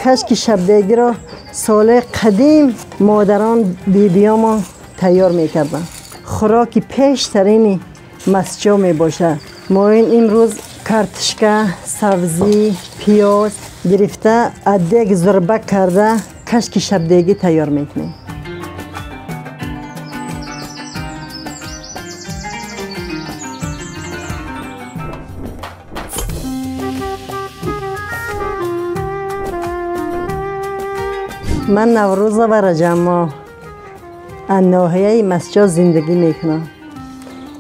کشک شبدگی را سال قدیم مادران بیبیاما تیار میکردن. خوراکی پیشترین مسجا می باشه. ما این امروز کارتشکا، سبزی، پیاز گرفته ادک ضربه کرده کشک شبدگی تیار میکنیم. من نوروز و رجب ماه از ناحیه مسجد زندگی میکنم.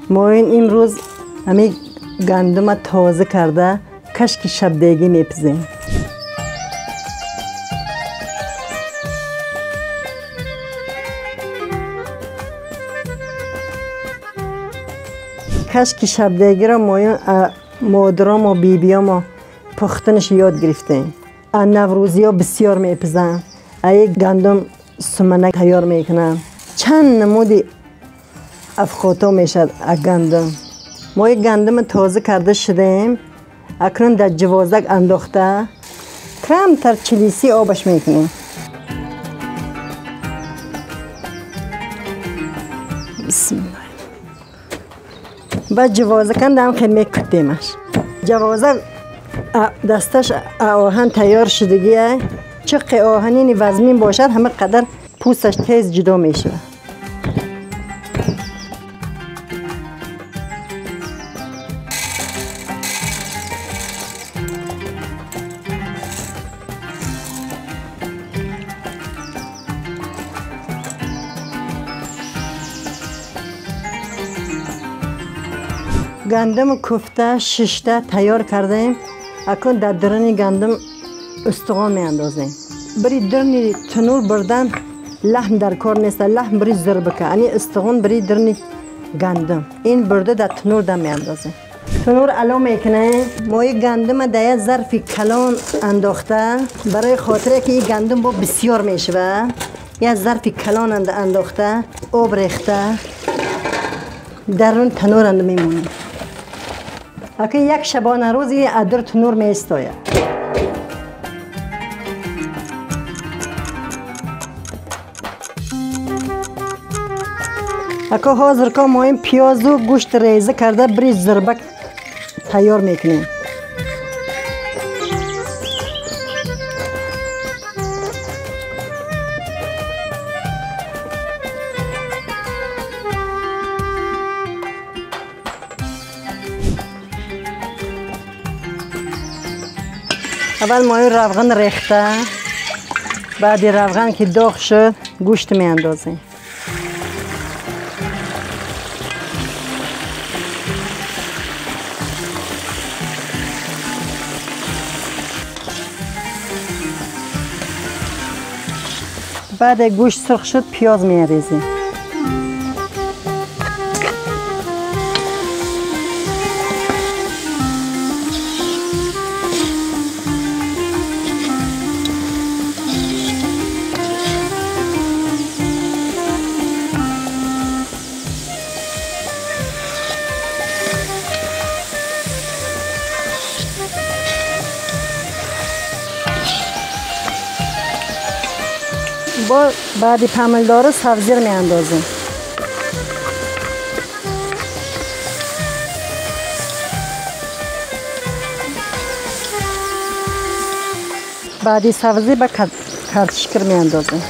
ما این امروز همین گندم تازه کرده کشک شبدگی میپزیم. کشک شبدگی را مادرام و بیبیام پختنش یاد گرفتیم. نوروزی ها بسیار میپزن. ای گندم سمنک تیار میکنن. چند نمودی افخاطا میشد از گندم. ما یک گندم تازه کرده شدیم. اکنون در جوازک انداخته کمتر 40 آبش میکنیم. بسم الله. بعد جوازک هم خیلی میکتیمش. جوازک دستش آهن تیار شدگیه. چقدر آهنین وزمین باشد همه قدر پوستش تیز جدا میشه. گندم کوفته ششته تیار کردیم. اکنون در درون گندم استخوان می اندازیم. بری درنی تنور بردن لحم در کار نیست. لحم بری ضربه که یعنی استخوان بری درنی گندم این برده در تنور دم می اندازیم. تنور علو میکنه. ما یک گندم در یک ظرف کلان انداخته برای خاطره که این گندم با بسیار میشه. یک ظرف کلان انداخته آب ریخته در اون تنور اند میمونه. اگه یک شبانه روزی ادر تنور میستاید. اگه حاضر که ما این پیاز و گوشت ریزه کرده بری ضربک تیار میکنیم. اول ما این روغن ریخته. بعد روغن که داغ شد گوشت می اندازیم. بعد گوشت سرخ شد پیاز می ریزیم. بعد پمل داره سبزی رو می اندازیم. بعدی سبزی با کارتشکر می اندازیم.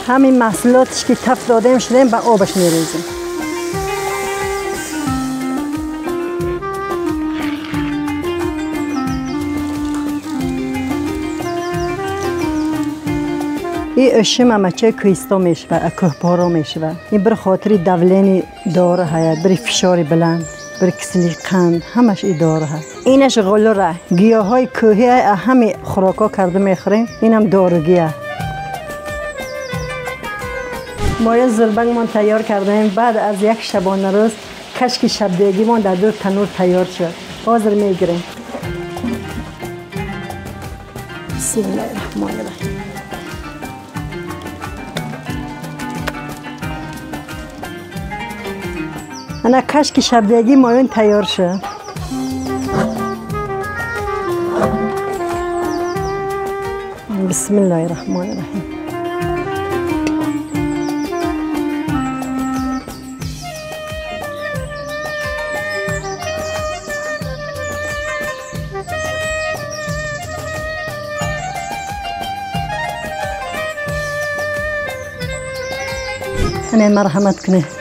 همین محصولاتش که تفت دادیم شدیم با آبش میریزیم. این اشم همچه کویستا میشه، کوهپارا میشه. این بر خاطری دولینی داره هست، بر فشار بلند، بر کسلی قند، همش این داره هست. اینش غلوره، گیاه های کوهی همه خوراکا کرده میخوریم، اینم دارگیه. ما یه زربنگ من تیار کردیم. بعد از یک شبانه روز کشک شبدگی من در دو تنور تیار شد. حاضر میگیریم. بسم الله الرحمن الرحیم. انا کشک شبدگی مایون تیار شد. بسم الله الرحمن الرحیم. انا مرحمت کنه.